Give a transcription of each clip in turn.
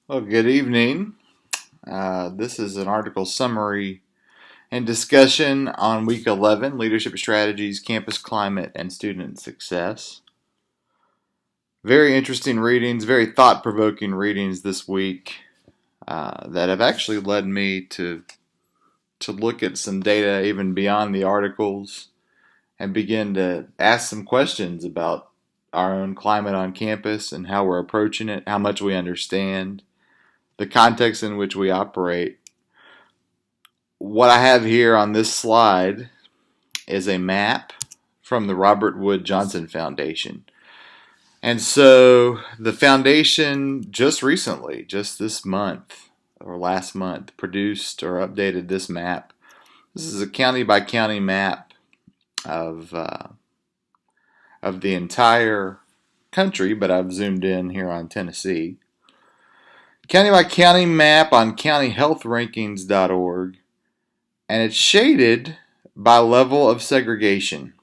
Well, good evening. This is an article summary and discussion on week 11 Leadership Strategies, Campus Climate, and Student Success. Very interesting readings, very thought provoking readings this week that have actually led me to look at some data even beyond the articles and begin to ask some questions about our own climate on campus and how we're approaching it, how much we understand, the context in which we operate. What I have here on this slide is a map from the Robert Wood Johnson Foundation. And so the foundation just recently, just this month or last month, produced or updated this map. This is a county by county map of the entire country, but I've zoomed in here on Tennessee. County by county map on countyhealthrankings.org, and it's shaded by level of segregation.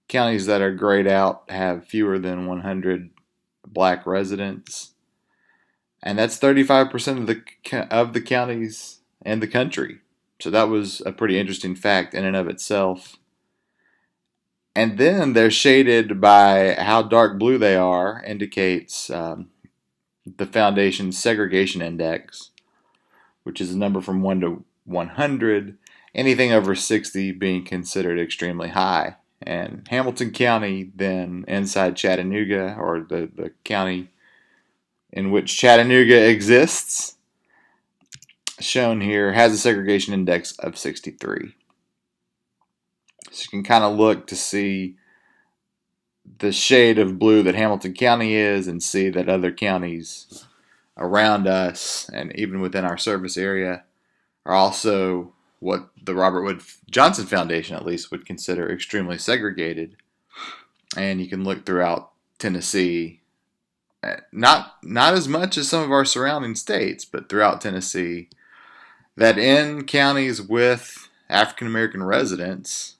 Counties that are grayed out have fewer than 100 black residents, and that's 35% of the counties in the country. So that was a pretty interesting fact in and of itself. And then they're shaded by how dark blue they are, indicates the foundation's segregation index, which is a number from 1 to 100, anything over 60 being considered extremely high. And Hamilton County, then inside Chattanooga, or the county in which Chattanooga exists, shown here, has a segregation index of 63. So you can kind of look to see the shade of blue that Hamilton County is and see that other counties around us and even within our service area are also what the Robert Wood Johnson Foundation at least would consider extremely segregated. And you can look throughout Tennessee, not as much as some of our surrounding states, but throughout Tennessee, that in counties with African American residents,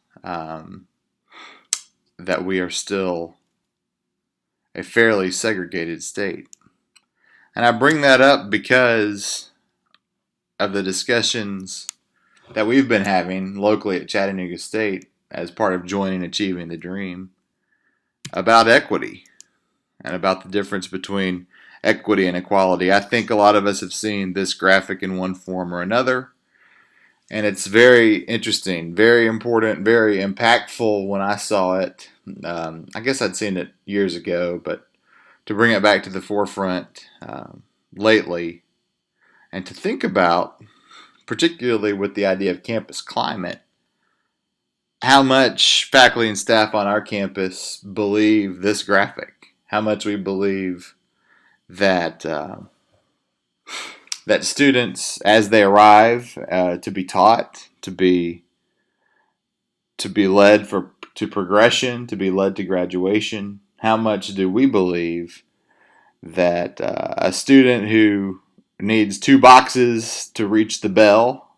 that we are still a fairly segregated state. And I bring that up because of the discussions that we've been having locally at Chattanooga State as part of joining Achieving the Dream about equity and about the difference between equity and equality. I think a lot of us have seen this graphic in one form or another, and it's very interesting, very important, very impactful when I saw it. I guess I'd seen it years ago, but to bring it back to the forefront lately and to think about, particularly with the idea of campus climate, how much faculty and staff on our campus believe this graphic, how much we believe that that students, as they arrive to be taught, to be led to progression, to be led to graduation, how much do we believe that a student who needs 2 boxes to reach the bell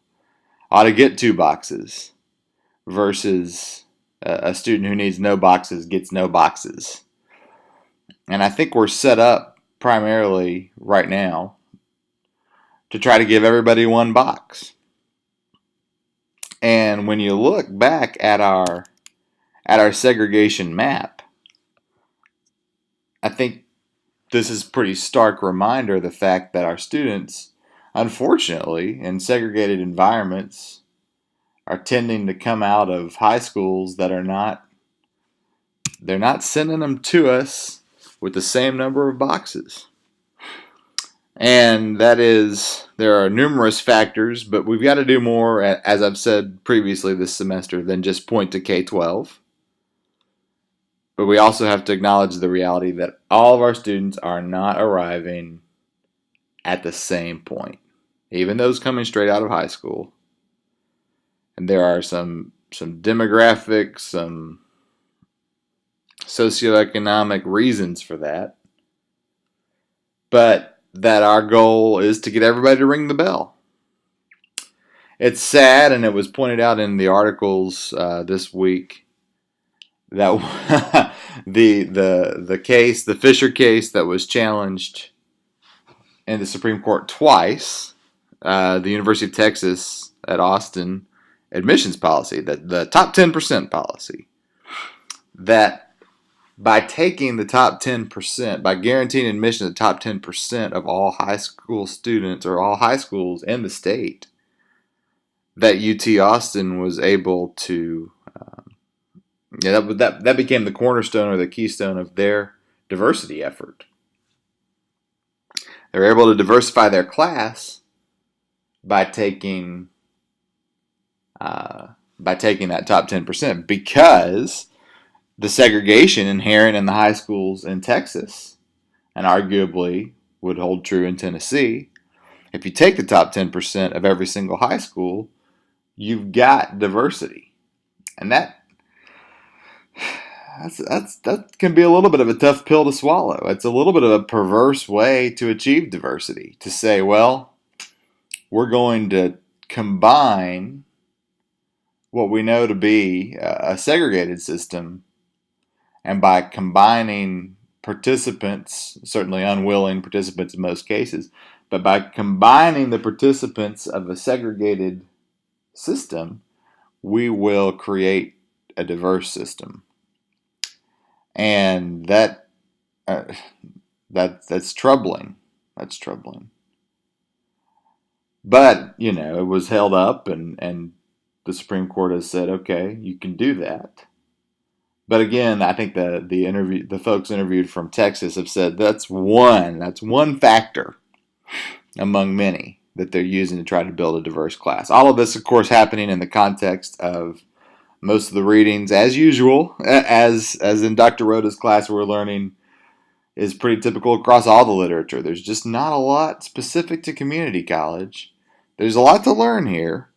ought to get 2 boxes versus a student who needs no boxes gets no boxes. And I think we're set up primarily right now to try to give everybody 1 box. And when you look back at our segregation map, I think this is a pretty stark reminder of the fact that our students, unfortunately, in segregated environments, are tending to come out of high schools that they're not sending them to us with the same number of boxes. And that is, there are numerous factors, but we've got to do more, as I've said previously this semester, than just point to K-12. But we also have to acknowledge the reality that all of our students are not arriving at the same point, even those coming straight out of high school. And there are some demographic, some socioeconomic reasons for that. But that our goal is to get everybody to ring the bell. It's sad, and it was pointed out in the articles this week, that the case, the Fisher case that was challenged in the Supreme Court twice the University of Texas at Austin admissions policy, the top 10% policy, that by taking the top 10%, by guaranteeing admission to the top 10% of all high school students or all high schools in the state, that UT Austin was able to, that became the cornerstone or the keystone of their diversity effort. They were able to diversify their class by taking that top 10% because the segregation inherent in the high schools in Texas, and arguably would hold true in Tennessee, if you take the top 10% of every single high school, you've got diversity. And that can be a little bit of a tough pill to swallow. It's a little bit of a perverse way to achieve diversity, to say, well, we're going to combine what we know to be a segregated system, and by combining participants, certainly unwilling participants in most cases, but by combining the participants of a segregated system, we will create a diverse system. And that's troubling. That's troubling. But, it was held up, and the Supreme Court has said, okay, you can do that. But again, I think the folks interviewed from Texas have said that's one factor among many that they're using to try to build a diverse class. All of this, of course, happening in the context of most of the readings, as usual, as in Dr. Rhoda's class, we're learning is pretty typical across all the literature. There's just not a lot specific to community college. There's a lot to learn here,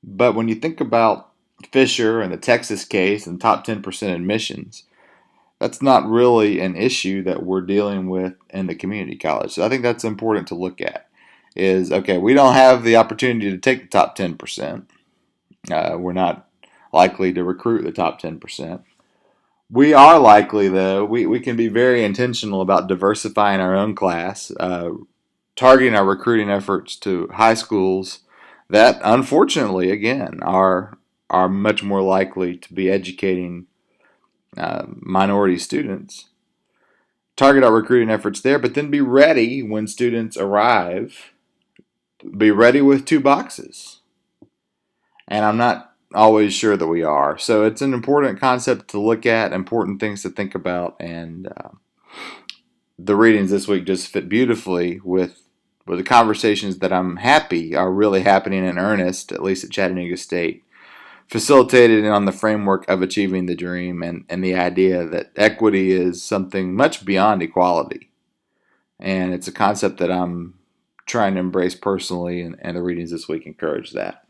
but when you think about Fisher and the Texas case and top 10% admissions, that's not really an issue that we're dealing with in the community college. So I think that's important to look at. Is, okay, we don't have the opportunity to take the top 10%. We're not likely to recruit the top 10%. We are likely, though, we can be very intentional about diversifying our own class, targeting our recruiting efforts to high schools that, unfortunately, again, are much more likely to be educating minority students. Target our recruiting efforts there, but then be ready when students arrive. Be ready with 2 boxes. And I'm not always sure that we are. So it's an important concept to look at, important things to think about, and the readings this week just fit beautifully with the conversations that I'm happy are really happening in earnest, at least at Chattanooga State, facilitated on the framework of achieving the dream and the idea that equity is something much beyond equality. And it's a concept that I'm trying to embrace personally, and the readings this week encourage that.